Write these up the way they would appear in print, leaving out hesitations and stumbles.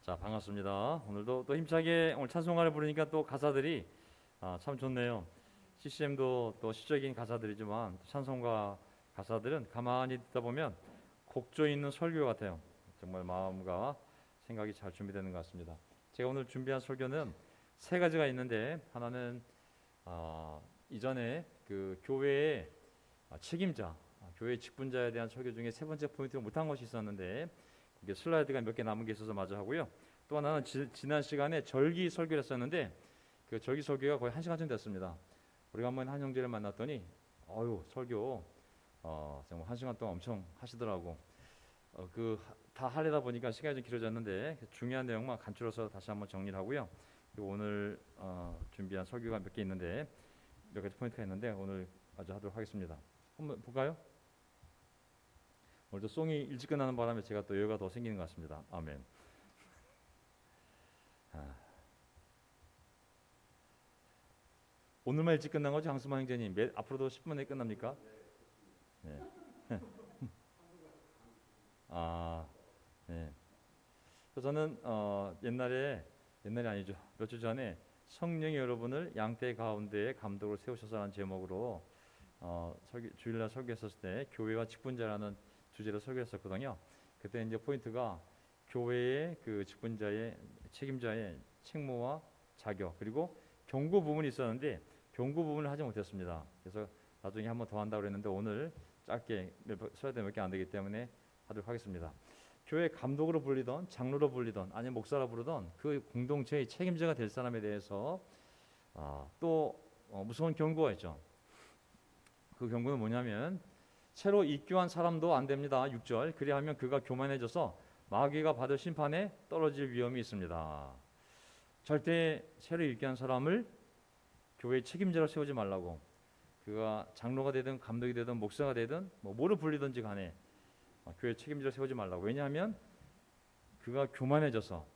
자, 반갑습니다. 오늘도 또 힘차게 오늘 찬송가를 부르니까 또 가사들이 참 좋네요. CCM도 또 시적인 가사들이지만 찬송가 가사들은 가만히 듣다 보면 곡조 있는 설교 같아요. 정말 마음과 생각이 잘 준비되는 것 같습니다. 제가 오늘 준비한 설교는 세 가지가 있는데, 하나는 이전에 그 교회의 책임자, 교회 직분자에 대한 설교 중에 세 번째 포인트가 못한 것이 있었는데, 이게 슬라이드가 몇 개 남은 게 있어서 마저 하고요. 또 하나는 지난 시간에 절기 설교를 했었는데, 그 절기 설교가 거의 1시간쯤 됐습니다. 우리가 한번 한 형제를 만났더니 설교 정말 1시간 동안 엄청 하시더라고. 그 다 하려다 보니까 시간이 좀 길어졌는데, 중요한 내용만 간추려서 다시 한번 정리를 하고요. 그리고 오늘 준비한 설교가 몇 개 있는데, 몇 가지 포인트가 있는데 오늘 마저 하도록 하겠습니다. 한번 볼까요? 오늘도 송이 일찍 끝나는 바람에 제가 또 여유가 더 생기는 것 같습니다. 아멘. 오늘만 일찍 끝난 거죠, 항수만 형제님? 앞으로도 10분 내에 끝납니까? 네. 네. 그래서 저는 옛날이 아니죠. 몇 주 전에 성령이 여러분을 양떼 가운데에 감독으로 세우셔서라는 제목으로 주일날 설교했었을 때 교회와 직분자라는 주제로 설교했었거든요. 그때 이제 포인트가 교회의 그 직분자의 책임자의 책무와 자격, 그리고 경고 부분이 있었는데 경고 부분을 하지 못했습니다. 그래서 나중에 한번 더 한다고 그랬는데 오늘 짧게 슬라이드 몇 개 안 되기 때문에 하도록 하겠습니다. 교회 감독으로 불리던, 장로로 불리던, 아니면 목사라 부르던 그 공동체의 책임자가 될 사람에 대해서 무서운 경고가 있죠. 그 경고는 뭐냐면 새로 입교한 사람도 안 됩니다. 6절. 그리하면 그가 교만해져서 마귀가 받을 심판에 떨어질 위험이 있습니다. 절대 새로 입교한 사람을 교회의 책임자로 세우지 말라고. 그가 장로가 되든 감독이 되든 목사가 되든 뭐를 불리든지 간에 교회 책임자를 세우지 말라고. 왜냐하면 그가 교만해져서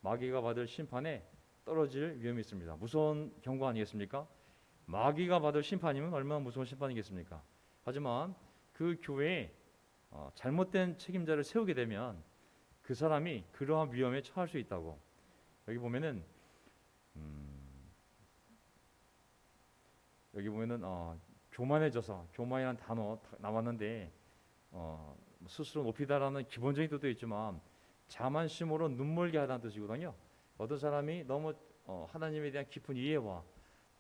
마귀가 받을 심판에 떨어질 위험이 있습니다. 무서운 경고 아니겠습니까? 마귀가 받을 심판이면 얼마나 무서운 심판이겠습니까? 하지만 그 교회에 잘못된 책임자를 세우게 되면 그 사람이 그러한 위험에 처할 수 있다고. 여기 보면은 교만해져서, 교만이라는 단어 나왔는데 스스로 높이다라는 기본적인 뜻도 있지만 자만심으로 눈멀게 하다는 뜻이거든요. 어떤 사람이 너무 하나님에 대한 깊은 이해와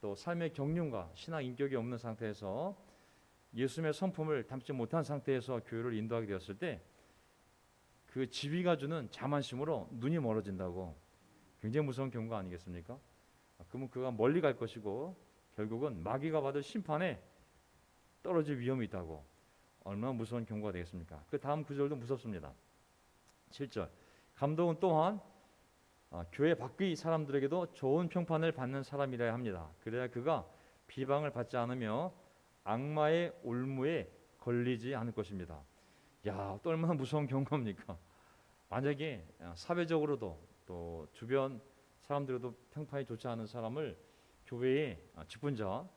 또 삶의 경륜과 신앙 인격이 없는 상태에서 예수님의 성품을 담지 못한 상태에서 교회를 인도하게 되었을 때 그 지위가 주는 자만심으로 눈이 멀어진다고. 굉장히 무서운 경우가 아니겠습니까? 그러면 그가 멀리 갈 것이고 결국은 마귀가 받을 심판에 떨어질 위험이 있다고. 얼마나 무서운 경고가 되겠습니까? 그 다음 구절도 무섭습니다. 7절. 감독은 또한 교회 밖의 사람들에게도 좋은 평판을 받는 사람이라야 합니다. 그래야 그가 비방을 받지 않으며 악마의 올무에 걸리지 않을 것입니다. 야, 또 얼마나 무서운 경고입니까? 만약에 사회적으로도 또 주변 사람들에도 평판이 좋지 않은 사람을 교회의 직분자,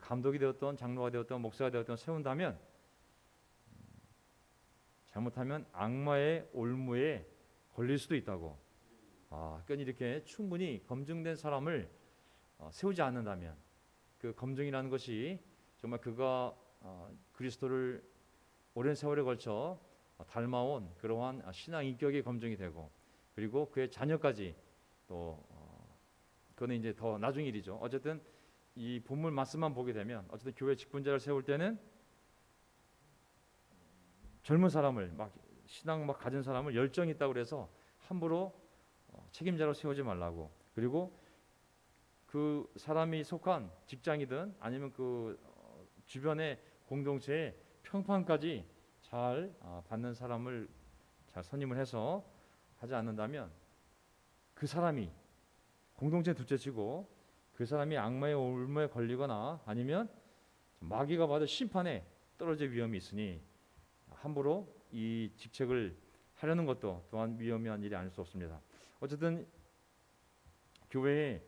감독이 되었던 장로가 되었던 목사가 되었던 세운다면 잘못하면 악마의 올무에 걸릴 수도 있다고. 그러니까 이렇게 충분히 검증된 사람을 세우지 않는다면 그 검증이라는 것이 정말 그가 그리스도를 오랜 세월에 걸쳐 닮아온 그러한 신앙 인격이 검증이 되고, 그리고 그의 자녀까지 또 그거는 이제 더 나중 일이죠. 어쨌든 이 본문 말씀만 보게 되면 어쨌든 교회 직분자를 세울 때는 젊은 사람을 신앙 가진 사람을 열정이 있다고 그래서 함부로 책임자로 세우지 말라고. 그리고 그 사람이 속한 직장이든 아니면 그 주변의 공동체의 평판까지 잘 받는 사람을 잘 선임을 해서 하지 않는다면 그 사람이 공동체 둘째치고 그 사람이 악마의 올무에 걸리거나 아니면 마귀가 받을 심판에 떨어질 위험이 있으니 함부로 이 직책을 하려는 것도 또한 위험한 일이 아닐 수 없습니다. 어쨌든 교회의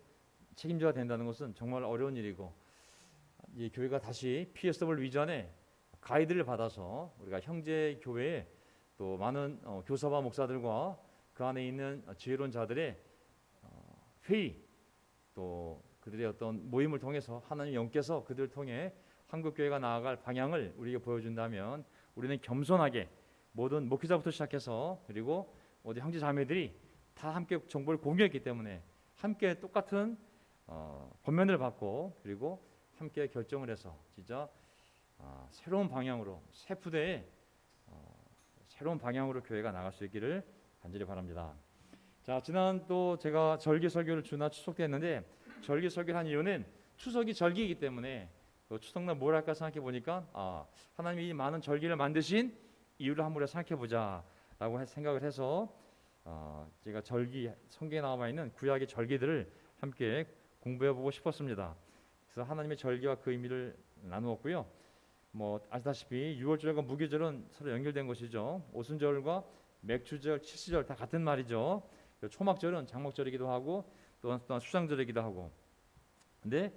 책임자가 된다는 것은 정말 어려운 일이고, 이 교회가 다시 PSW 위전에 가이드를 받아서 우리가 형제 교회에 또 많은 교사와 목사들과 그 안에 있는 지혜로운 자들의 회의, 또 그들의 어떤 모임을 통해서 하나님 영께서 그들을 통해 한국교회가 나아갈 방향을 우리에게 보여준다면, 우리는 겸손하게 모든 목회자부터 시작해서 그리고 모든 형제 자매들이 다 함께 정보를 공유했기 때문에 함께 똑같은 권면을 받고, 그리고 함께 결정을 해서 진짜 새로운 방향으로, 새 부대의 새로운 방향으로 교회가 나갈 수 있기를 간절히 바랍니다. 자, 지난 또 제가 절기 설교를 주나 추석 때 했는데, 절기 설교를 한 이유는 추석이 절기이기 때문에 그 추석날 뭘 할까 생각해 보니까 하나님이 이 많은 절기를 만드신 이유를 한번 생각해 보자라고 생각을 해서 제가 절기, 성경에 나와 있는 구약의 절기들을 함께 공부해 보고 싶었습니다. 그래서 하나님의 절기와 그 의미를 나누었고요. 뭐 아시다시피 유월절과 무교절은 서로 연결된 것이죠. 오순절과 맥주절, 칠수절 다 같은 말이죠. 초막절은 장막절이기도 하고 또한 수장절이기도 하고. 근데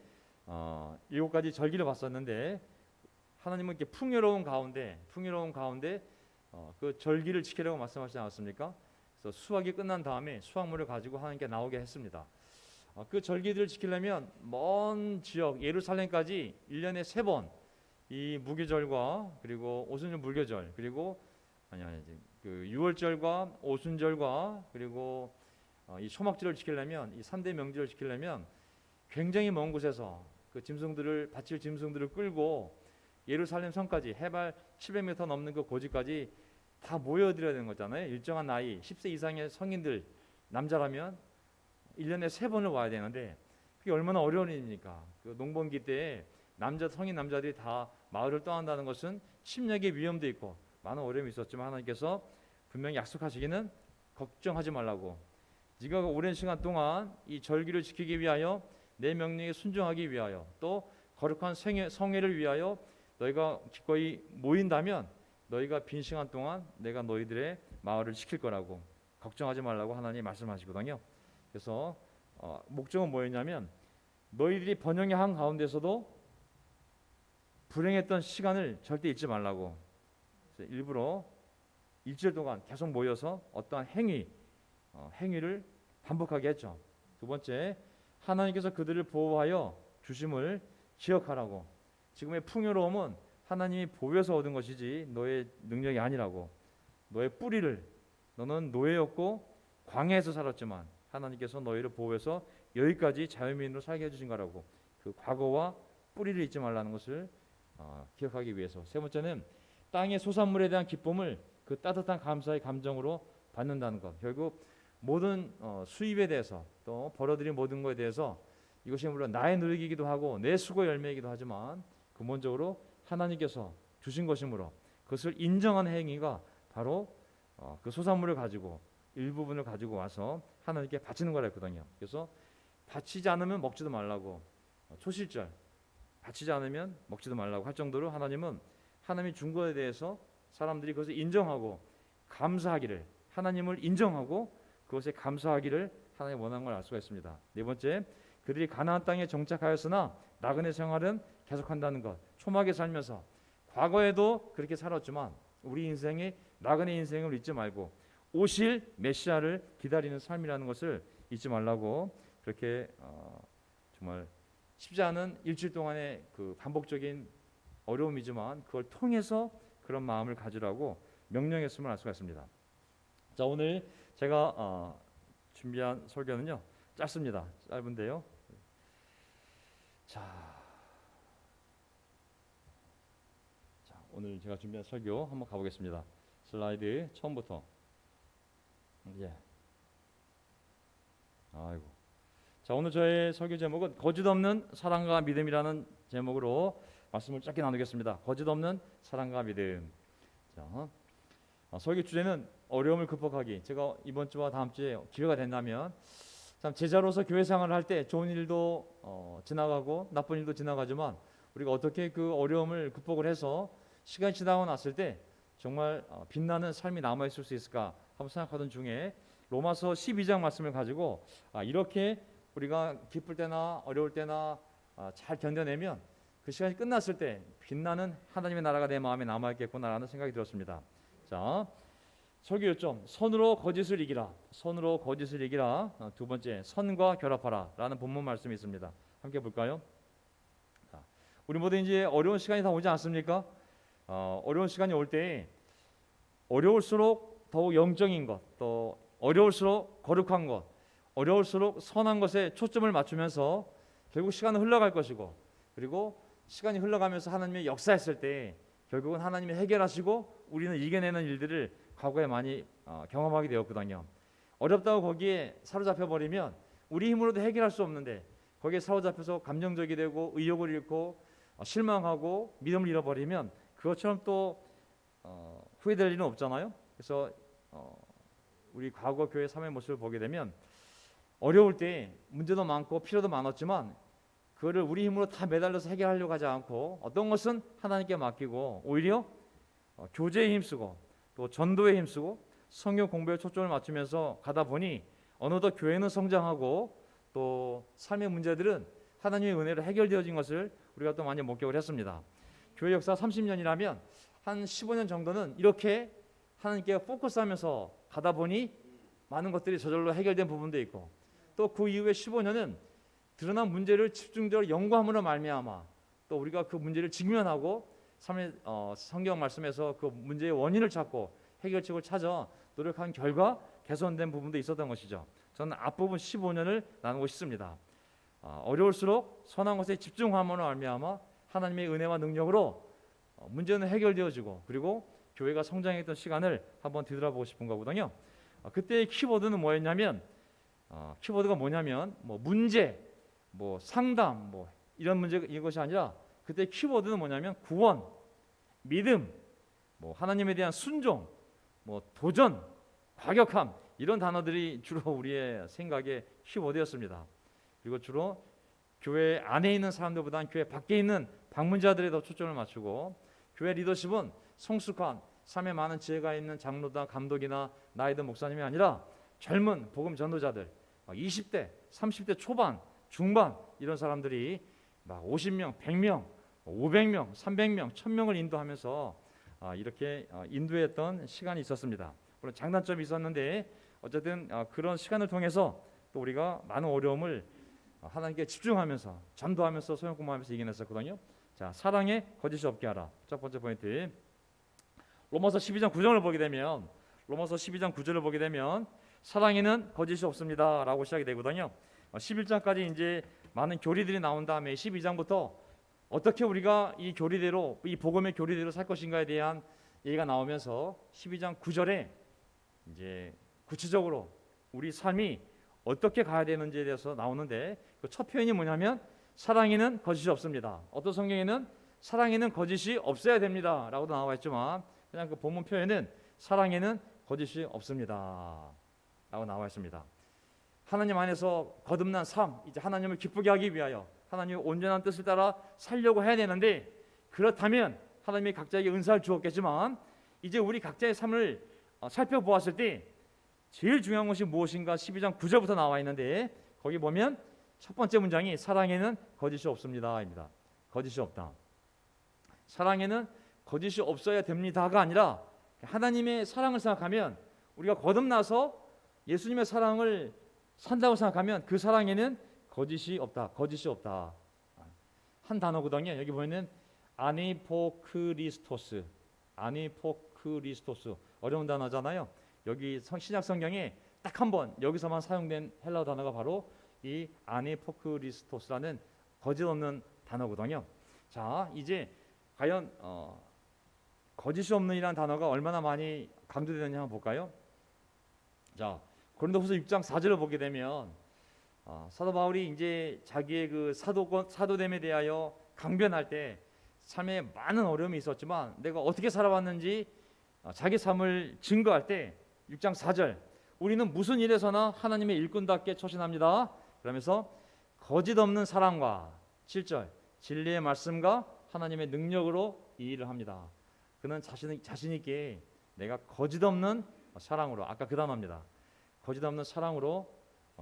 7가지 절기를 봤었는데, 하나님은 이렇게 풍요로운 가운데 그 절기를 지키라고 말씀하시지 않았습니까? 그래서 수확이 끝난 다음에 수확물을 가지고 하나님께 나오게 했습니다. 그 절기들을 지키려면 먼 지역 예루살렘까지 1년에 3번 이 무교절과 그리고 오순절 무교절, 그리고 그 유월절과 오순절과 그리고 이 초막절을 지키려면, 이 3대 명절을 지키려면 굉장히 먼 곳에서 그 짐승들을, 바칠 짐승들을 끌고 예루살렘 성까지 해발 700m 넘는 그 고지까지 다 모여드려야 되는 거잖아요. 일정한 나이 10세 이상의 성인들, 남자라면 1년에 3번을 와야 되는데, 그게 얼마나 어려운 일입니까? 그 농번기 때 성인 남자들이 다 마을을 떠난다는 것은 침략의 위험도 있고 많은 어려움이 있었지만, 하나님께서 분명히 약속하시기는 걱정하지 말라고, 네가 오랜 시간 동안 이 절기를 지키기 위하여, 내 명령에 순종하기 위하여, 또 거룩한 성회를 위하여 너희가 기꺼이 모인다면 너희가 빈 시간 동안 내가 너희들의 마을을 지킬 거라고, 걱정하지 말라고 하나님이 말씀하시거든요. 그래서 목적은 뭐였냐면, 너희들이 번영의 한 가운데서도 불행했던 시간을 절대 잊지 말라고. 그래서 일부러 일주일 동안 계속 모여서 어떠한 행위를 반복하게 했죠. 두 번째, 하나님께서 그들을 보호하여 주심을 기억하라고. 지금의 풍요로움은 하나님이 보호해서 얻은 것이지 너의 능력이 아니라고. 너의 뿌리를, 너는 노예였고 광야에서 살았지만 하나님께서 너희를 보호해서 여기까지 자유민으로 살게 해주신 거라고. 그 과거와 뿌리를 잊지 말라는 것을 기억하기 위해서. 세 번째는 땅의 소산물에 대한 기쁨을 그 따뜻한 감사의 감정으로 받는다는 것. 결국 모든 수입에 대해서, 또 벌어들인 모든 것에 대해서, 이것이 물론 나의 노력이기도 하고 내 수고의 열매이기도 하지만 근본적으로 하나님께서 주신 것이므로 그것을 인정하는 행위가 바로 그 소산물을 가지고 일부분을 가지고 와서 하나님께 바치는 거라 했거든요. 그래서 바치지 않으면 먹지도 말라고, 초실절 바치지 않으면 먹지도 말라고 할 정도로 하나님은 하나님이 준 것에 대해서 사람들이 그것을 인정하고 감사하기를, 하나님을 인정하고 그것에 감사하기를 하나님이 원하는 걸 알 수가 있습니다. 네 번째, 그들이 가나안 땅에 정착하였으나 나그네 생활은 계속한다는 것. 초막에 살면서 과거에도 그렇게 살았지만 우리 인생의 나그네 인생을 잊지 말고 오실 메시아를 기다리는 삶이라는 것을 잊지 말라고, 그렇게 정말 쉽지 않은 일주일 동안의 그 반복적인 어려움이지만 그걸 통해서 그런 마음을 가지라고 명령했음을 알 수가 있습니다. 자, 오늘 제가 준비한 설교는요, 짧습니다. 짧은데요. 자, 오늘 제가 준비한 설교 한번 가보겠습니다. 슬라이드 처음부터. 아이고. 자, 오늘 저의 설교 제목은 거짓 없는 사랑과 믿음이라는 제목으로 말씀을 짧게 나누겠습니다. 거짓 없는 사랑과 믿음. 자, 설교 주제는 어려움을 극복하기. 제가 이번 주와 다음 주에 기회가 된다면, 참 제자로서 교회 생활을 할 때 좋은 일도 지나가고 나쁜 일도 지나가지만 우리가 어떻게 그 어려움을 극복을 해서 시간이 지나고 났을 때 정말 빛나는 삶이 남아 있을 수 있을까 한번 생각하던 중에 로마서 12장 말씀을 가지고 이렇게 우리가 기쁠 때나 어려울 때나 잘 견뎌내면 그 시간이 끝났을 때 빛나는 하나님의 나라가 내 마음에 남아 있겠구나라는 생각이 들었습니다. 자, 설교 요점, 선으로 거짓을 이기라. 선으로 거짓을 이기라. 두 번째, 선과 결합하라 라는 본문 말씀이 있습니다. 함께 볼까요? 자, 우리 모두 이제 어려운 시간이 다 오지 않습니까? 어려운 시간이 올 때 어려울수록 더욱 영적인 것, 또 어려울수록 거룩한 것, 어려울수록 선한 것에 초점을 맞추면서 결국 시간은 흘러갈 것이고, 그리고 시간이 흘러가면서 하나님의 역사했을 때 결국은 하나님이 해결하시고 우리는 이겨내는 일들을 과거에 많이 경험하게 되었거든요. 어렵다고 거기에 사로잡혀 버리면 우리 힘으로도 해결할 수 없는데 거기에 사로잡혀서 감정적이 되고 의욕을 잃고 실망하고 믿음을 잃어버리면 그것처럼 또 후회될 일은 없잖아요. 그래서 우리 과거 교회 삶의 모습을 보게 되면 어려울 때 문제도 많고 필요도 많았지만 그거를 우리 힘으로 다 매달려서 해결하려고 하지 않고 어떤 것은 하나님께 맡기고 오히려 교제에 힘쓰고 또 전도에 힘쓰고 성경 공부에 초점을 맞추면서 가다 보니 어느덧 교회는 성장하고 또 삶의 문제들은 하나님의 은혜로 해결되어진 것을 우리가 또 많이 목격을 했습니다. 교회 역사 30년이라면 한 15년 정도는 이렇게 하나님께 포커스하면서 가다 보니 많은 것들이 저절로 해결된 부분도 있고, 또 그 이후에 15년은 드러난 문제를 집중적으로 연구함으로 말미암아 또 우리가 그 문제를 직면하고 삶의 성경 말씀에서 그 문제의 원인을 찾고 해결책을 찾아 노력한 결과 개선된 부분도 있었던 것이죠. 저는 앞부분 15년을 나누고 싶습니다. 어려울수록 선한 것에 집중함으로 말미암아 하나님의 은혜와 능력으로 문제는 해결되어지고 그리고 교회가 성장했던 시간을 한번 뒤돌아보고 싶은 거거든요. 그때의 키워드는 뭐였냐면 키워드가 뭐냐면 뭐 문제, 뭐 상담, 뭐 이런 문제 이것이 아니라 그때 키워드는 뭐냐면 구원, 믿음, 뭐 하나님에 대한 순종, 뭐 도전, 과격함 이런 단어들이 주로 우리의 생각의 키워드였습니다. 그리고 주로 교회 안에 있는 사람들보다는 교회 밖에 있는 방문자들에 더 초점을 맞추고 교회 리더십은 성숙한 삶에 많은 지혜가 있는 장로다 감독이나 나이든 목사님이 아니라 젊은 복음 전도자들 20대, 30대 초반, 중반 이런 사람들이 막 50명, 100명, 500명, 300명, 1000명을 인도하면서 이렇게 인도했던 시간이 있었습니다. 물론 장단점이 있었는데 어쨌든 그런 시간을 통해서 또 우리가 많은 어려움을 하나님께 집중하면서 전도하면서 소형 공부하면서 이겨냈었거든요. 자, 사랑에 거짓이 없게 하라. 첫 번째 포인트. 로마서 12장 9절을 보게 되면 로마서 12장 9절을 보게 되면 사랑에는 거짓이 없습니다라고 시작이 되거든요. 11장까지 이제 많은 교리들이 나온 다음에 12장부터 어떻게 우리가 이 교리대로 이 복음의 교리대로 살 것인가에 대한 얘기가 나오면서 12장 9절에 이제 구체적으로 우리 삶이 어떻게 가야 되는지에 대해서 나오는데 그 첫 표현이 뭐냐면 사랑에는 거짓이 없습니다. 어떤 성경에는 사랑에는 거짓이 없어야 됩니다 라고도 나와 있지만 그냥 그 본문 표현은 사랑에는 거짓이 없습니다 라고 나와 있습니다. 하나님 안에서 거듭난 삶, 이제 하나님을 기쁘게 하기 위하여 하나님의 온전한 뜻을 따라 살려고 해야 되는데 그렇다면 하나님이 각자에게 은사를 주었겠지만 이제 우리 각자의 삶을 살펴보았을 때 제일 중요한 것이 무엇인가 12장 9절부터 나와 있는데 거기 보면 첫 번째 문장이 사랑에는 거짓이 없습니다입니다. 거짓이 없다. 사랑에는 거짓이 없어야 됩니다가 아니라 하나님의 사랑을 생각하면 우리가 거듭나서 예수님의 사랑을 산다고 생각하면 그 사랑에는 거짓이 없다. 거짓이 없다. 한 단어거든요. 여기 보면은 아니포크리스토스. 아니포크리스토스. 어려운 단어잖아요. 여기 신약 성경에 딱 한 번 여기서만 사용된 헬라어 단어가 바로 이 아니포크리스토스라는 거짓 없는 단어거든요. 자, 이제 과연 거짓이 없는이라는 단어가 얼마나 많이 강조되느냐 한번 볼까요? 자, 고린도후서 6장 4절을 보게 되면 사도 바울이 이제 자기의 그 사도됨에 대하여 강변할 때 삶에 많은 어려움이 있었지만 내가 어떻게 살아왔는지 자기 삶을 증거할 때 6장 4절 우리는 무슨 일에서나 하나님의 일꾼답게 처신합니다. 그러면서 거짓 없는 사랑과 7절 진리의 말씀과 하나님의 능력으로 이 일을 합니다. 그는 자신 있게 내가 거짓 없는 사랑으로 아까 그 단어입니다. 거짓 없는 사랑으로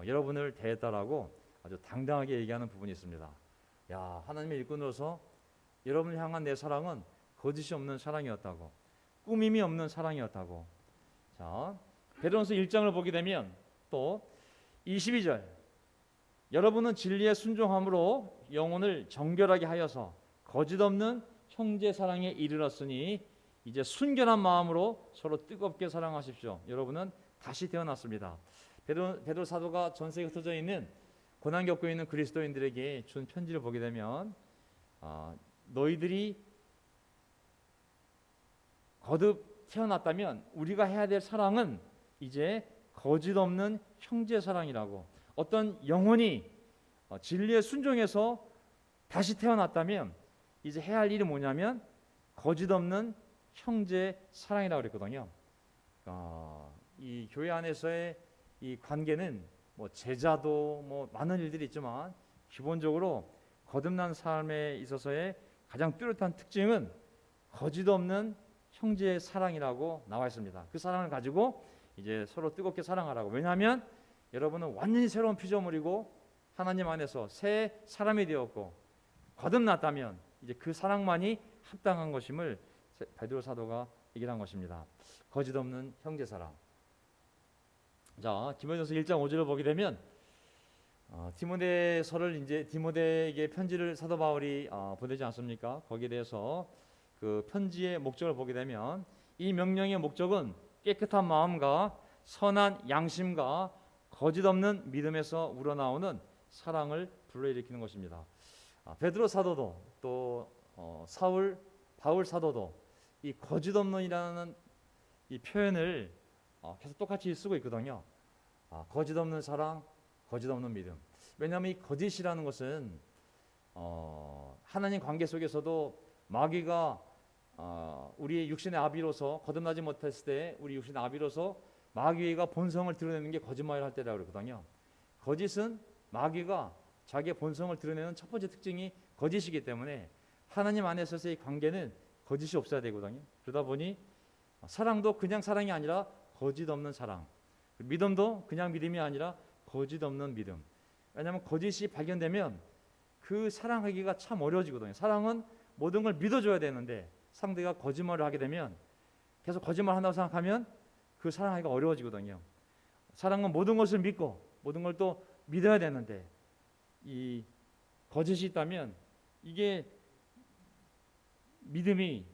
여러분을 대했다라고 아주 당당하게 얘기하는 부분이 있습니다. 야, 하나님의 일꾼으로서 여러분을 향한 내 사랑은 거짓이 없는 사랑이었다고, 꾸밈이 없는 사랑이었다고. 자, 베드로전서 1장을 보게 되면 또 22절, 여러분은 진리에 순종함으로 영혼을 정결하게 하여서 거짓 없는 형제 사랑에 이르렀으니 이제 순결한 마음으로 서로 뜨겁게 사랑하십시오. 여러분은 다시 태어났습니다. 베드로 사도가 전 세계에 흩어져 있는 고난 겪고 있는 그리스도인들에게 준 편지를 보게 되면 너희들이 거듭 태어났다면 우리가 해야 될 사랑은 이제 거짓 없는 형제 사랑이라고, 어떤 영혼이 진리에 순종해서 다시 태어났다면 이제 해야 할 일이 뭐냐면 거짓 없는 형제 사랑이라고 그랬거든요. 이 교회 안에서의 이 관계는 뭐 제자도 뭐 많은 일들이 있지만 기본적으로 거듭난 삶에 있어서의 가장 뚜렷한 특징은 거짓 없는 형제의 사랑이라고 나와 있습니다. 그 사랑을 가지고 이제 서로 뜨겁게 사랑하라고. 왜냐하면 여러분은 완전히 새로운 피조물이고 하나님 안에서 새 사람이 되었고 거듭났다면 이제 그 사랑만이 합당한 것임을 베드로 사도가 얘기를 한 것입니다. 거짓 없는 형제 사랑. 자, 디모데전서 1장 5절을 보게 되면 디모데서를 이제 디모데에게 편지를 사도 바울이 보내지 않습니까? 거기에 대해서 그 편지의 목적을 보게 되면 이 명령의 목적은 깨끗한 마음과 선한 양심과 거짓 없는 믿음에서 우러나오는 사랑을 불러일으키는 것입니다. 베드로 사도도 또 바울 사도도 이 거짓 없는이라는 이 표현을 계속 똑같이 쓰고 있거든요. 거짓 없는 사랑, 거짓 없는 믿음. 왜냐하면 이 거짓이라는 것은 하나님 관계 속에서도 마귀가 우리의 육신의 아비로서 거듭나지 못했을 때 우리 육신의 아비로서 마귀가 본성을 드러내는 게 거짓말을 할 때라고 그러거든요. 거짓은 마귀가 자기의 본성을 드러내는 첫 번째 특징이 거짓이기 때문에 하나님 안에서의 관계는 거짓이 없어야 되거든요. 그러다 보니 사랑도 그냥 사랑이 아니라 거짓 없는 사랑, 믿음도 그냥 믿음이 아니라 거짓 없는 믿음. 왜냐하면 거짓이 발견되면 그 사랑하기가 참 어려워지거든요. 사랑은 모든 걸 믿어줘야 되는데 상대가 거짓말을 하게 되면 계속 거짓말 한다고 생각하면 그 사랑하기가 어려워지거든요. 사랑은 모든 것을 믿고 모든 걸 또 믿어야 되는데 이 거짓이 있다면 이게 믿음이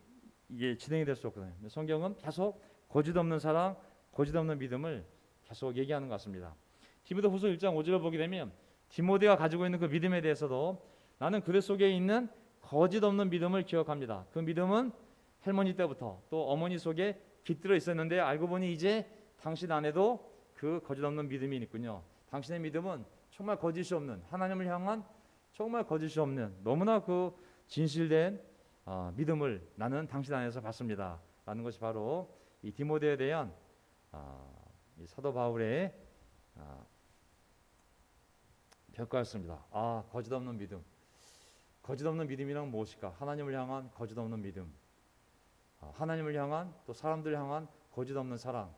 이게 진행이 될 수 없거든요. 성경은 계속 거짓 없는 사랑, 거짓 없는 믿음을 계속 얘기하는 것 같습니다. 디모데후서 1장 5절을 보게 되면 디모데가 가지고 있는 그 믿음에 대해서도 나는 그리 속에 있는 거짓 없는 믿음을 기억합니다. 그 믿음은 할머니 때부터 또 어머니 속에 깃들어 있었는데 알고 보니 이제 당신 안에도 그 거짓 없는 믿음이 있군요. 당신의 믿음은 정말 거짓이 없는, 하나님을 향한 정말 거짓이 없는 너무나 그 진실된 믿음을 나는 당신 안에서 받습니다 라는 것이 바로 이 디모데에 대한 이 사도 바울의 평가였습니다. 거짓 없는 믿음. 거짓 없는 믿음이란 무엇일까? 하나님을 향한 거짓 없는 믿음, 하나님을 향한 또 사람들 향한 거짓 없는 사랑,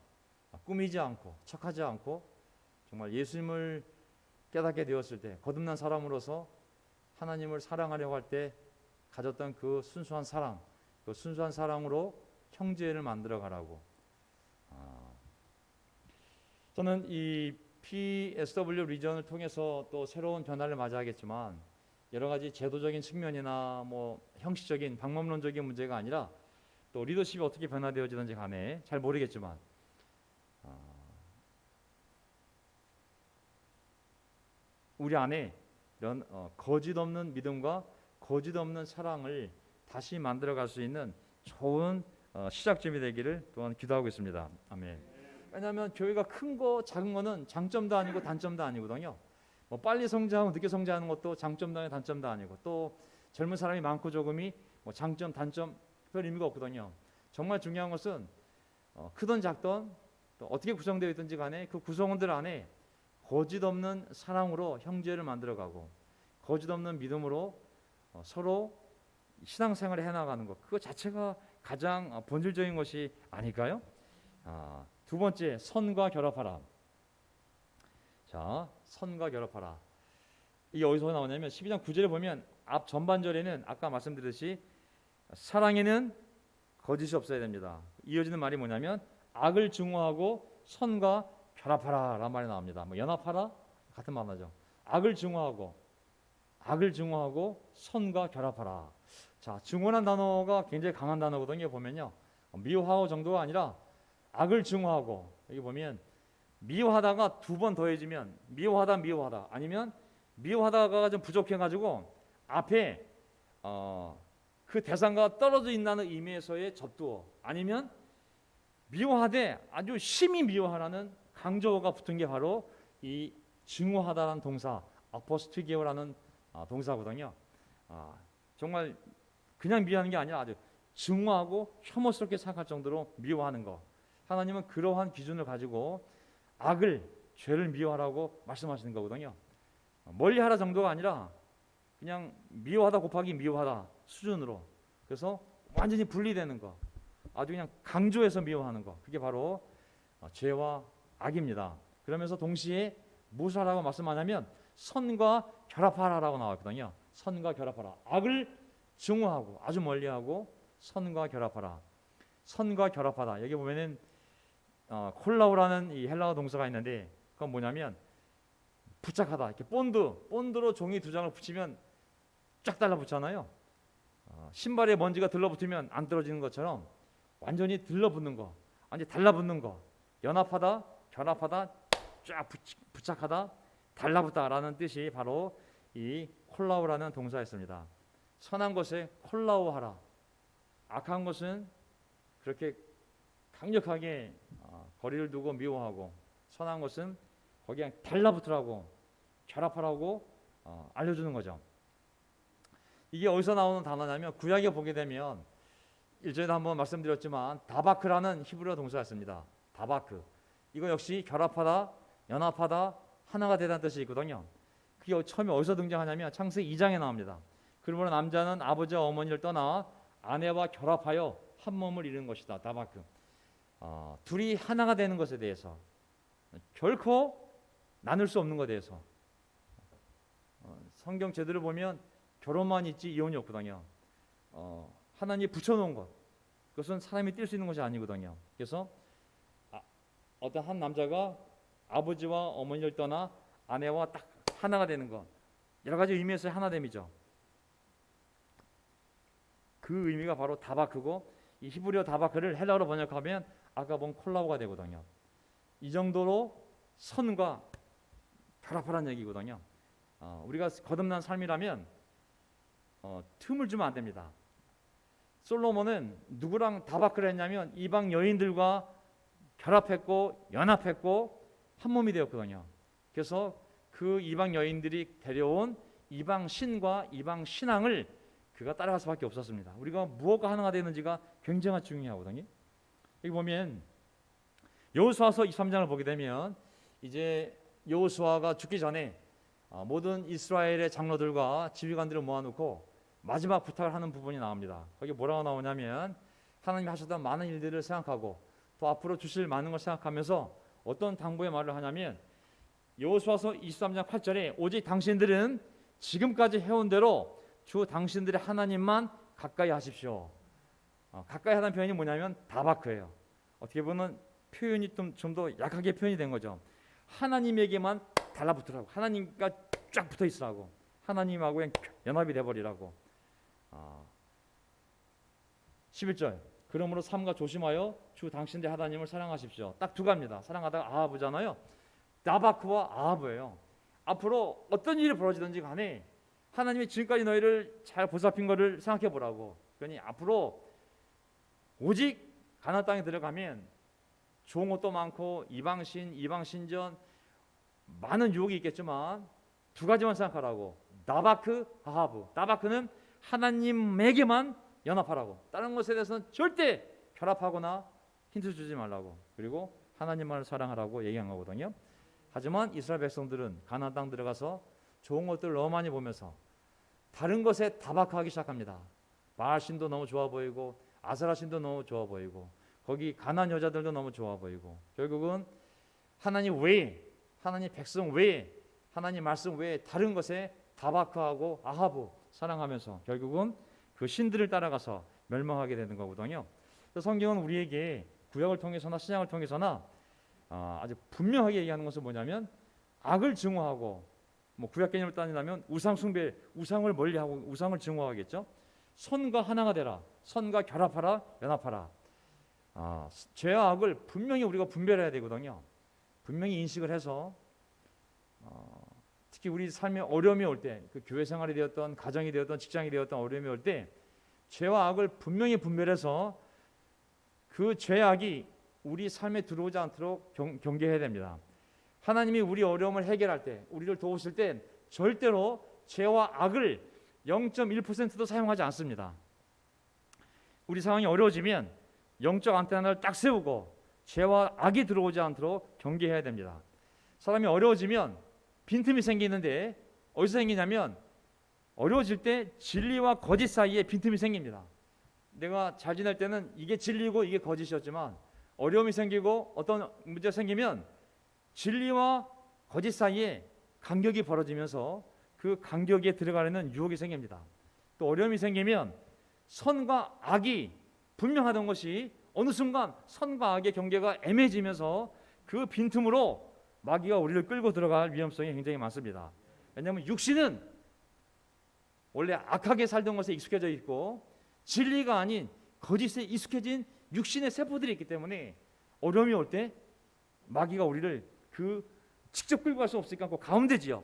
꾸미지 않고 척하지 않고 정말 예수님을 깨닫게 되었을 때 거듭난 사람으로서 하나님을 사랑하려고 할 때 가졌던 그 순수한 사랑, 그 순수한 사랑으로 형제를 만들어 가라고. 저는 이 PSW 리전을 통해서 또 새로운 변화를 맞이하겠지만 여러 가지 제도적인 측면이나 뭐 형식적인 방법론적인 문제가 아니라 또 리더십이 어떻게 변화되어지는지 간에 잘 모르겠지만 우리 안에 이런 거짓 없는 믿음과 거짓 없는 사랑을 다시 만들어갈 수 있는 좋은 시작점이 되기를 또한 기도하고 있습니다. 아멘. 왜냐하면 교회가 큰 거 작은 거는 장점도 아니고 단점도 아니거든요. 뭐 빨리 성장하고 늦게 성장하는 것도 장점도 아니고 단점도 아니고 또 젊은 사람이 많고 적음이 뭐 장점 단점 별 의미가 없거든요. 정말 중요한 것은 크든 작든 또 어떻게 구성되어 있든지 간에 그 구성원들 안에 거짓 없는 사랑으로 형제를 만들어가고 거짓 없는 믿음으로 서로 신앙생활을 해나가는 것, 그거 자체가 가장 본질적인 것이 아닐까요? 두 번째, 선과 결합하라. 자, 선과 결합하라. 이게 어디서 나오냐면 12장 9절에 보면 앞 전반절에는 아까 말씀드렸듯이 사랑에는 거짓이 없어야 됩니다. 이어지는 말이 뭐냐면 악을 증오하고 선과 결합하라라는 말이 나옵니다. 뭐 연합하라 같은 말이죠. 악을 증오하고 선과 결합하라. 자, 증오란 단어가 굉장히 강한 단어거든요. 보면요, 미워하고 정도가 아니라 악을 증오하고, 여기 보면 미워하다가 두 번 더해지면 미워하다 아니면 미워하다가 좀 부족해가지고 앞에 그 대상과 떨어져 있다는 의미에서의 접두어, 아니면 미워하되 아주 심히 미워하라는 강조어가 붙은 게 바로 이 증오하다라는 동사, 아포스티게오라는 동사거든요. 정말 그냥 미워하는 게 아니라 아주 증오하고 혐오스럽게 생각할 정도로 미워하는 거. 하나님은 그러한 기준을 가지고 악을, 죄를 미워하라고 말씀하시는 거거든요. 멀리하라 정도가 아니라 그냥 미워하다 곱하기 미워하다 수준으로, 그래서 완전히 분리되는 거, 아주 그냥 강조해서 미워하는 거, 그게 바로 죄와 악입니다. 그러면서 동시에 무엇을 하라고 말씀하냐면 선과 결합하라라고 나왔거든요. 선과 결합하라. 악을 증오하고 아주 멀리하고 선과 결합하라. 선과 결합하다. 여기 보면은 콜라우라는 이 헬라어 동사가 있는데, 그건 뭐냐면 부착하다. 이렇게 본드로 종이 두 장을 붙이면 쫙 달라붙잖아요. 신발에 먼지가 들러붙으면 안 떨어지는 것처럼 완전히 들러붙는 거, 완전히 달라붙는 거, 연합하다, 결합하다, 쫙 부착하다, 달라붙다라는 뜻이 바로 이 콜라우라는 동사였습니다. 선한 것에 콜라우하라. 악한 것은 그렇게 강력하게 거리를 두고 미워하고, 선한 것은 거기 그냥 달라붙으라고, 결합하라고 알려주는 거죠. 이게 어디서 나오는 단어냐면 구약에 보게 되면 1절에도 한번 말씀드렸지만 다바크라는 히브리어 동사였습니다. 다바크. 이거 역시 결합하다, 연합하다, 하나가 되다는 뜻이 있거든요. 그게 처음에 어디서 등장하냐면 창세기 2장에 나옵니다. 그러므로 남자는 아버지와 어머니를 떠나 아내와 결합하여 한 몸을 이루는 것이다. 다바크. 둘이 하나가 되는 것에 대해서, 결코 나눌 수 없는 것에 대해서. 성경 제대로 보면 결혼만 있지 이혼이 없거든요. 하나님이 붙여놓은 것, 그것은 사람이 뛸 수 있는 것이 아니거든요. 그래서 어떤 한 남자가 아버지와 어머니를 떠나 아내와 딱 하나가 되는 것, 여러 가지 의미에서의 하나됨이죠. 그 의미가 바로 다바크고, 이 히브리어 다바크를 헬라어로 번역하면 아까 본 콜라보가 되거든요. 이 정도로 선과 결합하라는 얘기거든요. 우리가 거듭난 삶이라면 틈을 주면 안 됩니다. 솔로몬은 누구랑 다바크를 했냐면 이방 여인들과 결합했고 연합했고 한 몸이 되었거든요. 그래서 그 이방 여인들이 데려온 이방 신과 이방 신앙을 그가 따라갈 수밖에 없었습니다. 우리가 무엇과 하나가 되는지가 굉장히 중요하거든요. 여기 보면 여호수아서 23장을 보게 되면 이제 여호수아가 죽기 전에 모든 이스라엘의 장로들과 지휘관들을 모아놓고 마지막 부탁을 하는 부분이 나옵니다. 거기 뭐라고 나오냐면 하나님이 하셨던 많은 일들을 생각하고 또 앞으로 주실 많은 걸 생각하면서 어떤 당부의 말을 하냐면 여호수아서 23장 8절에 오직 당신들은 지금까지 해온 대로 주 당신들의 하나님만 가까이 하십시오. 가까이 하다는 표현이 뭐냐면 다바크예요. 어떻게 보면 표현이 좀 더 약하게 표현이 된 거죠. 하나님에게만 달라붙으라고, 하나님과 쫙 붙어 있으라고, 하나님하고 그냥 연합이 돼버리라고. 11절 그러므로 삼가 조심하여 주 당신의 하나님을 사랑하십시오. 딱 두 가지입니다. 사랑하다가 아하브잖아요. 다바크와 아하브예요. 앞으로 어떤 일이 벌어지든지 간에 하나님이 지금까지 너희를 잘 보살핀 것을 생각해 보라고. 그러니 앞으로 오직 가나안 땅에 들어가면 좋은 것도 많고 이방신, 이방신전 많은 유혹이 있겠지만 두 가지만 생각하라고. 다바크, 아하브. 다바크는 하나님에게만 연합하라고. 다른 것에 대해서는 절대 결합하거나 힌트 주지 말라고. 그리고 하나님만을 사랑하라고 얘기한 거거든요. 하지만 이스라엘 백성들은 가나안 땅 들어가서 좋은 것들을 너무 많이 보면서 다른 것에 다박하기 시작합니다. 바알신도 너무 좋아 보이고 아세라신도 너무 좋아 보이고 거기 가나안 여자들도 너무 좋아 보이고 결국은 하나님 외에, 하나님 백성 외에, 하나님 말씀 외에 다른 것에 다바크하고 아하브 사랑하면서 결국은 그 신들을 따라가서 멸망하게 되는 거거든요. 성경은 우리에게 구약을 통해서나 신약을 통해서나 아주 분명하게 얘기하는 것은 뭐냐면 악을 증오하고 뭐 구약 개념을 따진다면 우상 숭배, 우상을 멀리하고 우상을 증오하겠죠. 선과 하나가 되라. 선과 결합하라, 연합하라. 죄와 악을 분명히 우리가 분별해야 되거든요. 분명히 인식을 해서 특히 우리 삶에 어려움이 올 때, 그 교회 생활이 되었던 가정이 되었던 직장이 되었던 어려움이 올 때 죄와 악을 분명히 분별해서 그 죄악이 우리 삶에 들어오지 않도록 경계해야 됩니다. 하나님이 우리 어려움을 해결할 때, 우리를 도우실 때 절대로 죄와 악을 0.1%도 사용하지 않습니다. 우리 상황이 어려워지면 영적 안테나를 딱 세우고 죄와 악이 들어오지 않도록 경계해야 됩니다. 사람이 어려워지면 빈틈이 생기는데 어디서 생기냐면 어려워질 때 진리와 거짓 사이에 빈틈이 생깁니다. 내가 잘 지낼 때는 이게 진리고 이게 거짓이었지만 어려움이 생기고 어떤 문제가 생기면 진리와 거짓 사이에 간격이 벌어지면서 그 간격에 들어가려는 유혹이 생깁니다. 또 어려움이 생기면 선과 악이 분명하던 것이 어느 순간 선과 악의 경계가 애매해지면서 그 빈틈으로 마귀가 우리를 끌고 들어갈 위험성이 굉장히 많습니다. 왜냐하면 육신은 원래 악하게 살던 것에 익숙해져 있고 진리가 아닌 거짓에 익숙해진 육신의 세포들이 있기 때문에 어려움이 올 때 마귀가 우리를 그 직접 끌고 갈 수 없으니까 그 가운데지요.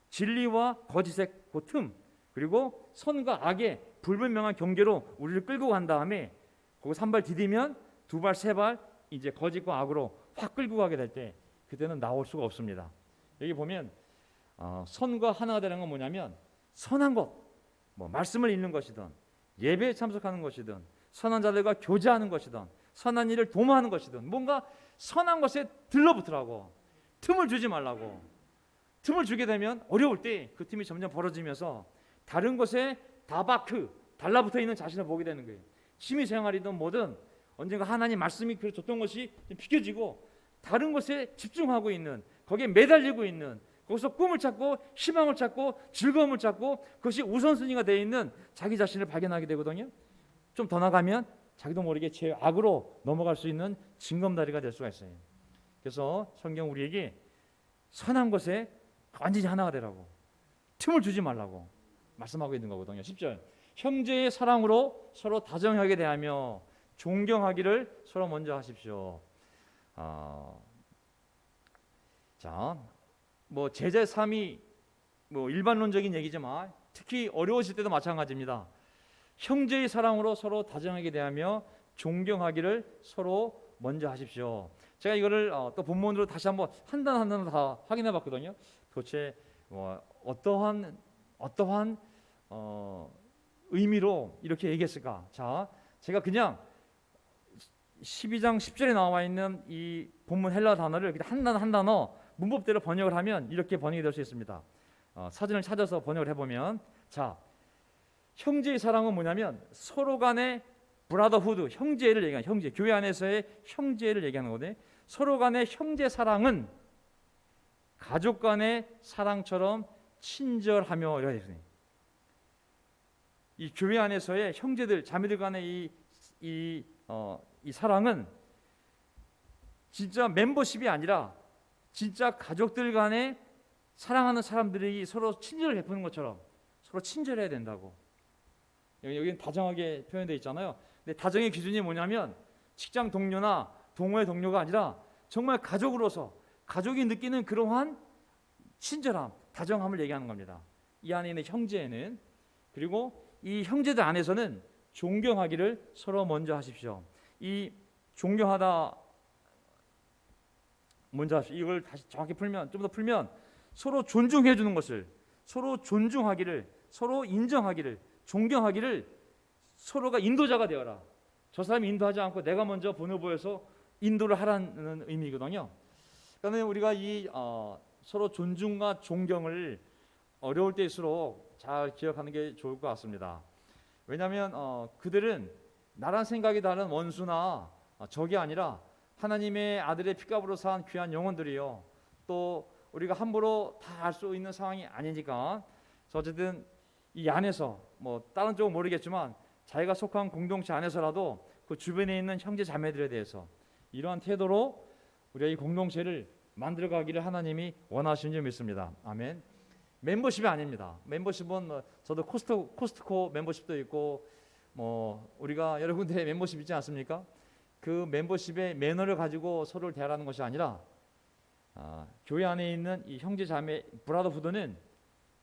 진리와 거짓의 그 틈, 그리고 선과 악의 불분명한 경계로 우리를 끌고 간 다음에 거기서 한 발 디디면 두 발, 세 발 이제 거짓과 악으로 확 끌고 가게 될 때 그때는 나올 수가 없습니다. 여기 보면 선과 하나가 되는 건 뭐냐면 선한 것, 뭐 말씀을 읽는 것이든 예배에 참석하는 것이든 선한 자들과 교제하는 것이든 선한 일을 도모하는 것이든 뭔가 선한 것에 들러붙으라고, 틈을 주지 말라고. 틈을 주게 되면 어려울 때 그 틈이 점점 벌어지면서 다른 것에 달라붙어 있는 자신을 보게 되는 거예요. 취미생활이든 뭐든 언젠가 하나님 말씀이 줬던 것이 비켜지고 다른 것에 집중하고 있는, 거기에 매달리고 있는, 거기서 꿈을 찾고 희망을 찾고 즐거움을 찾고 그것이 우선순위가 되어 있는 자기 자신을 발견하게 되거든요. 좀 더 나가면 자기도 모르게 죄악으로 넘어갈 수 있는 징검다리가 될 수가 있어요. 그래서 성경 우리에게 선한 것에 완전히 하나가 되라고, 틈을 주지 말라고 말씀하고 있는 거거든요. 10절 형제의 사랑으로 서로 다정하게 대하며 존경하기를 서로 먼저 하십시오. 자, 뭐 제자 삼위 뭐 일반론적인 얘기지만 특히 어려우실 때도 마찬가지입니다. 형제의 사랑으로 서로 다정하게 대하며 존경하기를 서로 먼저 하십시오. 제가 이거를 또 본문으로 다시 한번 한 단 한 단 다 확인해 봤거든요. 도대체 어떠한 의미로 이렇게 얘기했을까? 자, 제가 그냥 12장 10절에 나와 있는 이 본문 헬라 단어를 한 단어 한 단어 문법대로 번역을 하면 이렇게 번역이 될 수 있습니다. 사전을 찾아서 번역을 해보면, 자, 형제의 사랑은 뭐냐면 서로 간의 브라더후드, 형제를 얘기하는, 형제, 교회 안에서의 형제를 얘기하는 거거든요. 서로 간의 형제 사랑은 가족 간의 사랑처럼 친절하며, 이렇게 되어 있어요. 이 교회 안에서의 형제들, 자매들 간의 이 사랑은 진짜 멤버십이 아니라 진짜 가족들 간에 사랑하는 사람들이 서로 친절을 베푸는 것처럼 서로 친절해야 된다고. 여기는 다정하게 표현되어 있잖아요. 근데 다정의 기준이 뭐냐면 직장 동료나 동호회 동료가 아니라 정말 가족으로서 가족이 느끼는 그러한 친절함, 다정함을 얘기하는 겁니다. 이 안에 있는 형제에는. 그리고 이 형제들 안에서는 존경하기를 서로 먼저 하십시오. 이 존경하다 먼저 하십시오. 이걸 다시 정확히 풀면, 좀 더 풀면 서로 존중해 주는 것을, 서로 존중하기를, 서로 인정하기를, 존경하기를, 서로가 인도자가 되어라. 저 사람이 인도하지 않고 내가 먼저 본을 보여서 인도를 하라는 의미거든요. 그러니까 우리가 이 서로 존중과 존경을 어려울 때일수록 잘 기억하는 게 좋을 것 같습니다. 왜냐하면 그들은 나랑 생각이 다른 원수나 적이 아니라 하나님의 아들의 피값으로 산 귀한 영혼들이요. 또 우리가 함부로 다 알 수 있는 상황이 아니니까. 그래서 어쨌든 이 안에서 뭐 다른 쪽은 모르겠지만 자기가 속한 공동체 안에서라도 그 주변에 있는 형제 자매들에 대해서 이러한 태도로 우리가 이 공동체를 만들어가기를 하나님이 원하시는 줄 믿습니다. 아멘. 멤버십이 아닙니다. 멤버십은 저도 코스트코 멤버십도 있고 우리가 여러 군데 멤버십 있지 않습니까? 그 멤버십의 매너를 가지고 서로를 대하라는 것이 아니라 교회 안에 있는 이 형제 자매 브라더후드는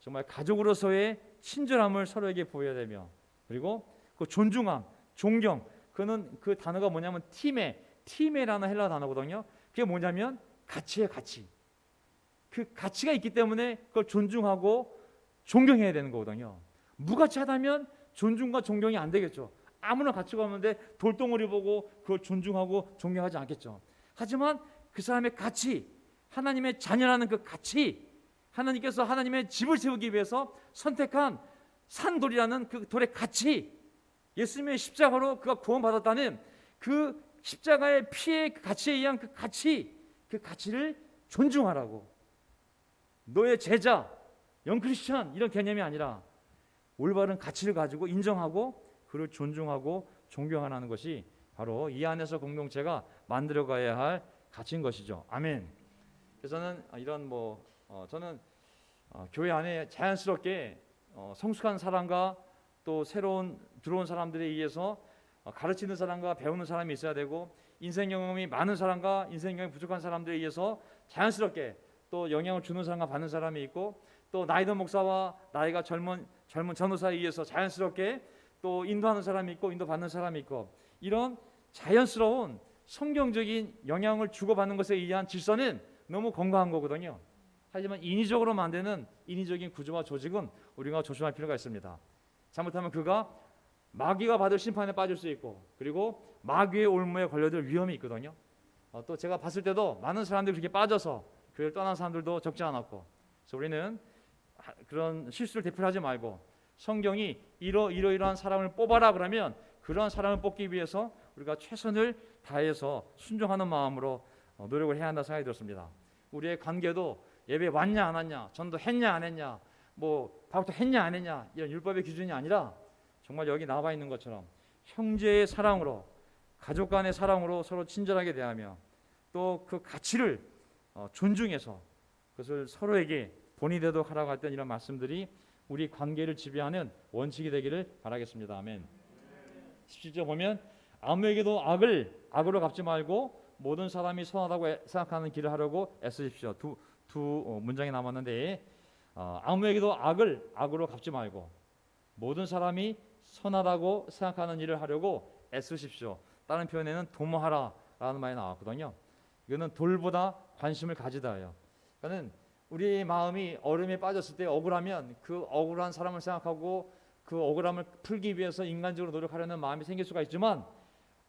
정말 가족으로서의 친절함을 서로에게 보여야 되며, 그리고 그 존중함, 존경, 그 단어가 뭐냐면 티메라는 헬라 단어거든요. 그게 뭐냐면 가치예요, 가치. 그 가치가 있기 때문에 그걸 존중하고 존경해야 되는 거거든요. 무가치하다면 존중과 존경이 안 되겠죠. 아무나 가치가 없는데 돌덩어리 보고 그걸 존중하고 존경하지 않겠죠. 하지만 그 사람의 가치, 하나님의 자녀라는 그 가치, 하나님께서 하나님의 집을 세우기 위해서 선택한 산돌이라는 그 돌의 가치, 예수님의 십자가로 그가 구원받았다는 그 십자가의 피의 그 가치에 의한 그 가치를 존중하라고. 너의 제자, 영크리스천 이런 개념이 아니라 올바른 가치를 가지고 인정하고 그를 존중하고 존경하는 것이 바로 이 안에서 공동체가 만들어가야 할 가치인 것이죠. 아멘. 그래서 저는 교회 안에 자연스럽게 성숙한 사람과 또 새로운 들어온 사람들에 의해서 가르치는 사람과 배우는 사람이 있어야 되고, 인생 경험이 많은 사람과 인생 경험이 부족한 사람들에 의해서 자연스럽게 또 영향을 주는 사람과 받는 사람이 있고, 또 나이 든 목사와 나이가 젊은 전도사에 의해서 자연스럽게 또 인도하는 사람이 있고 인도받는 사람이 있고, 이런 자연스러운 성경적인 영향을 주고받는 것에 의한 질서는 너무 건강한 거거든요. 하지만 인위적으로 만드는 인위적인 구조와 조직은 우리가 조심할 필요가 있습니다. 잘못하면 그가 마귀가 받을 심판에 빠질 수 있고, 그리고 마귀의 올무에 걸려들 위험이 있거든요. 또 제가 봤을 때도 많은 사람들이 그렇게 빠져서 교회를 떠난 사람들도 적지 않았고, 그래서 우리는 그런 실수를 되풀이하지 말고 성경이 이러이러한 사람을 뽑아라 그러면 그러한 사람을 뽑기 위해서 우리가 최선을 다해서 순종하는 마음으로 노력을 해야 한다 생각이 들었습니다. 우리의 관계도 예배 왔냐 안 왔냐, 전도 했냐 안 했냐, 밥부터 했냐 안 했냐, 이런 율법의 기준이 아니라 정말 여기 나와 있는 것처럼 형제의 사랑으로, 가족 간의 사랑으로 서로 친절하게 대하며 또 그 가치를 존중해서 그것을 서로에게 본이 되도록 하라고 했던 이런 말씀들이 우리 관계를 지배하는 원칙이 되기를 바라겠습니다. 아멘. 17절 보면 아무에게도 악으로 갚지 말고 모든 사람이 선하다고 생각하는 길을 하려고 애쓰십시오. 두 문장이 남았는데, 아무에게도 악으로 갚지 말고 모든 사람이 선하다고 생각하는 일을 하려고 애쓰십시오. 다른 표현에는 도모하라라는 말이 나왔거든요. 이거는 돌보다 관심을 가지다예요. 그러니까 우리 마음이 얼음에 빠졌을 때 억울하면 그 억울한 사람을 생각하고 그 억울함을 풀기 위해서 인간적으로 노력하려는 마음이 생길 수가 있지만,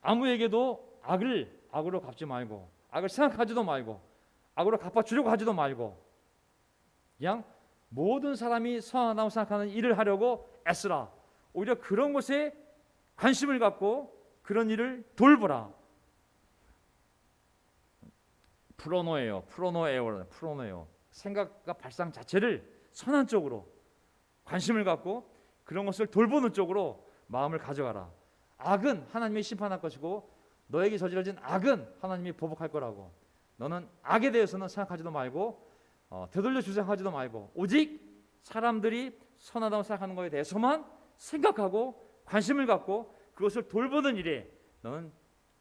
아무에게도 악으로 갚지 말고, 악을 생각하지도 말고, 악으로 갚아주려고 하지도 말고, 그냥 모든 사람이 선하다고 생각하는 일을 하려고 애쓰라. 오히려 그런 것에 관심을 갖고 그런 일을 돌보라. 프로노에요. 생각과 발상 자체를 선한 쪽으로 관심을 갖고 그런 것을 돌보는 쪽으로 마음을 가져가라. 악은 하나님이 심판할 것이고 너에게 저질러진 악은 하나님이 보복할 거라고. 너는 악에 대해서는 생각하지도 말고 되돌려 주장하지도 말고 오직 사람들이 선하다고 생각하는 것에 대해서만 생각하고 관심을 갖고 그것을 돌보는 일에 너는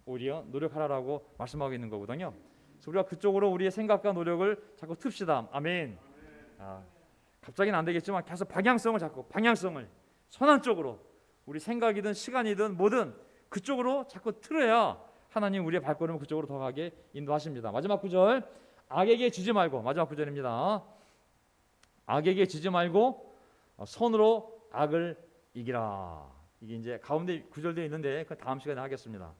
오히려 노력하라라고 말씀하고 있는 거거든요. 그래서 우리가 그쪽으로 우리의 생각과 노력을 자꾸 틉시다. 아멘. 갑자기는 안 되겠지만 계속 방향성을 선한 쪽으로, 우리 생각이든 시간이든 뭐든 그쪽으로 자꾸 틀어야 하나님 우리의 발걸음을 그쪽으로 더 가게 인도하십니다. 마지막 구절, 악에게 지지 말고, 마지막 구절입니다. 악에게 지지 말고 선으로 악을 이기라. 이게 이제 가운데 구절되어 있는데 그 다음 시간에 하겠습니다.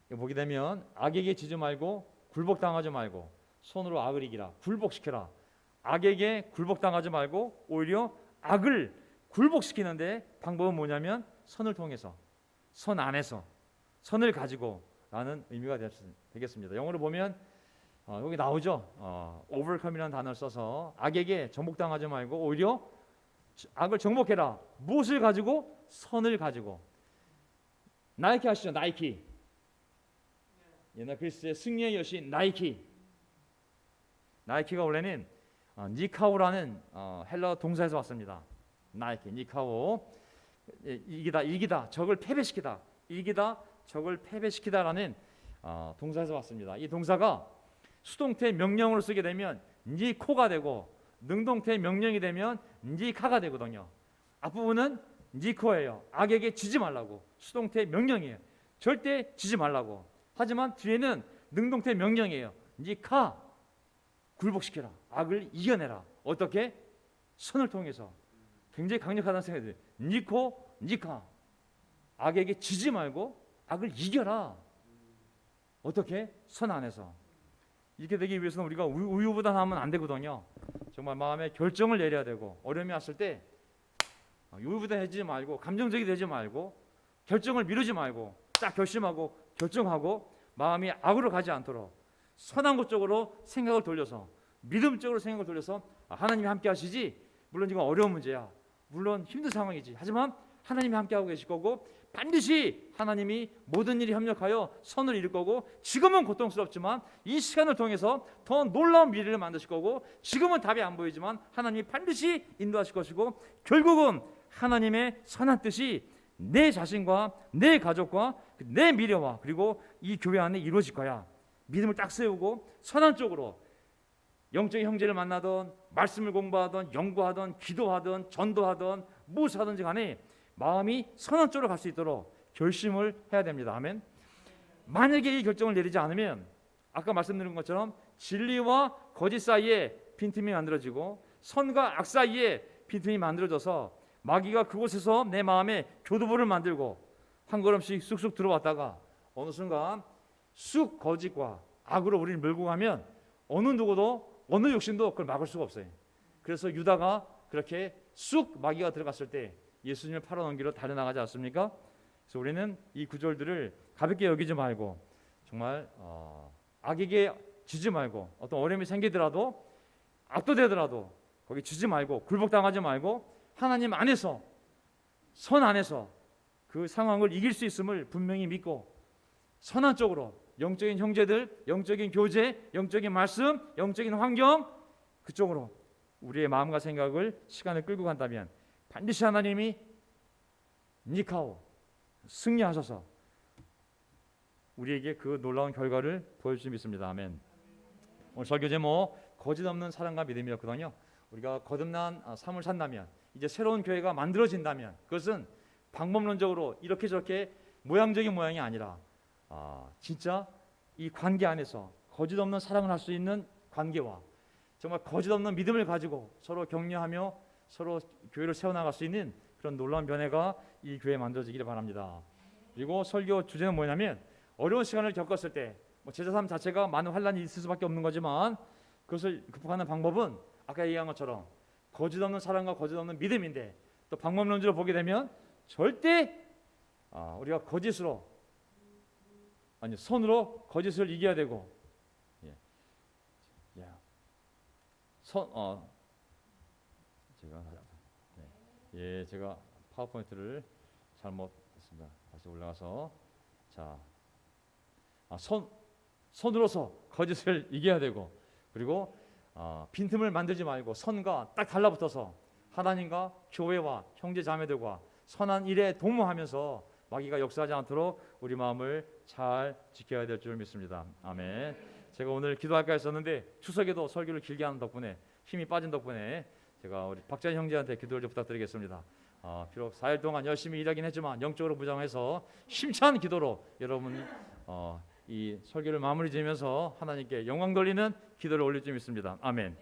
보게 되면 악에게 지지 말고 굴복당하지 말고 손으로 악을 이기라. 굴복시켜라. 악에게 굴복당하지 말고 오히려 악을 굴복시키는데 방법은 뭐냐면 선을 통해서, 선 안에서 선을 가지고 라는 의미가 되겠습니다. 영어로 보면 여기 나오죠. overcome이라는 단어를 써서 악에게 정복당하지 말고 오히려 악을 정복해라. 무엇을 가지고? 선을 가지고. 나이키 아시죠? 나이키. 옛날 그리스의 승리의 여신 나이키. 나이키가 원래는 니카오라는 헬라 동사에서 왔습니다. 나이키, 니카오. 이기다, 적을 패배시키다. 이기다, 적을 패배시키다라는 동사에서 왔습니다. 이 동사가 수동태 명령으로 쓰게 되면 니코가 되고 능동태 명령이 되면 니카가 되거든요. 앞부분은 니코예요. 악에게 지지 말라고. 수동태 명령이에요. 절대 지지 말라고. 하지만 뒤에는 능동태 명령이에요. 니카, 굴복시켜라. 악을 이겨내라. 어떻게? 선을 통해서. 굉장히 강력하다는 생각이 들어요. 니코, 니카. 악에게 지지 말고 악을 이겨라. 어떻게? 선 안에서. 이렇게 되기 위해서는 우리가 우유부단하면 안 되거든요. 정말 마음에 결정을 내려야 되고, 어려움이 왔을 때 우유부단해지지 말고, 감정적이 되지 말고, 결정을 미루지 말고 딱 결심하고 결정하고 마음이 악으로 가지 않도록 선한 것 쪽으로 생각을 돌려서, 믿음 쪽으로 생각을 돌려서 하나님이 함께 하시지. 물론 이건 어려운 문제야. 물론 힘든 상황이지. 하지만 하나님이 함께하고 계실 거고, 반드시 하나님이 모든 일이 협력하여 선을 이룰 거고, 지금은 고통스럽지만 이 시간을 통해서 더 놀라운 미래를 만드실 거고, 지금은 답이 안 보이지만 하나님이 반드시 인도하실 것이고, 결국은 하나님의 선한 뜻이 내 자신과 내 가족과 내 미래와 그리고 이 교회 안에 이루어질 거야. 믿음을 딱 세우고 선한 쪽으로 영적인 형제를 만나던, 말씀을 공부하던, 연구하던, 기도하던, 전도하던, 무엇을 하든지 간에 마음이 선한 쪽으로 갈 수 있도록 결심을 해야 됩니다. 아멘. 만약에 이 결정을 내리지 않으면 아까 말씀드린 것처럼 진리와 거짓 사이에 빈틈이 만들어지고, 선과 악 사이에 빈틈이 만들어져서 마귀가 그곳에서 내 마음에 교두보를 만들고 한 걸음씩 쑥쑥 들어왔다가 어느 순간 쑥 거짓과 악으로 우리를 몰고 가면 어느 누구도, 어느 육신도 그걸 막을 수가 없어요. 그래서 유다가 그렇게 쑥 마귀가 들어갔을 때 예수님을 팔아넘기로 달려나가지 않습니까? 그래서 우리는 이 구절들을 가볍게 여기지 말고 정말 악에게 지지 말고, 어떤 어려움이 생기더라도 압도되더라도 거기 지지 말고 굴복당하지 말고 하나님 안에서, 선 안에서 그 상황을 이길 수 있음을 분명히 믿고 선한 쪽으로 영적인 형제들, 영적인 교제, 영적인 말씀, 영적인 환경, 그쪽으로 우리의 마음과 생각을, 시간을 끌고 간다면 반드시 하나님이 니카오, 승리하셔서 우리에게 그 놀라운 결과를 보여주실 수 믿습니다. 아멘. 오늘 설교 제목 거짓 없는 사랑과 믿음이었거든요. 우리가 거듭난 삶을 산다면, 이제 새로운 교회가 만들어진다면, 그것은 방법론적으로 이렇게 저렇게 모양적인 모양이 아니라 진짜 이 관계 안에서 거짓 없는 사랑을 할 수 있는 관계와 정말 거짓 없는 믿음을 가지고 서로 격려하며 서로 교회를 세워나갈 수 있는 그런 놀라운 변화가 이 교회에 만들어지기를 바랍니다. 그리고 설교 주제는 뭐냐면, 어려운 시간을 겪었을 때 제자 삶 자체가 많은 환난이 있을 수밖에 없는 거지만 그것을 극복하는 방법은 아까 얘기한 것처럼 거짓 없는 사랑과 거짓 없는 믿음인데, 또 방법론적으로 보게 되면 절대 우리가 거짓으로, 아니 선으로 거짓을 이겨야 되고, 제가 파워포인트를 잘못했습니다. 다시 올라가서, 자, 선으로서 거짓을 이겨야 되고, 그리고 빈틈을 만들지 말고 선과 딱 달라붙어서 하나님과 교회와 형제 자매들과 선한 일에 동무하면서 마귀가 역사하지 않도록 우리 마음을 잘 지켜야 될 줄 믿습니다. 아멘. 제가 오늘 기도할까 했었는데 추석에도 설교를 길게 하는 덕분에, 힘이 빠진 덕분에 제가 우리 박찬희 형제한테 기도를 좀 부탁드리겠습니다. 비록 4일 동안 열심히 일하긴 했지만 영적으로 무장해서 힘찬 기도로 여러분 이 설교를 마무리 지으면서 하나님께 영광 돌리는 기도를 올릴 줄 믿습니다. 아멘.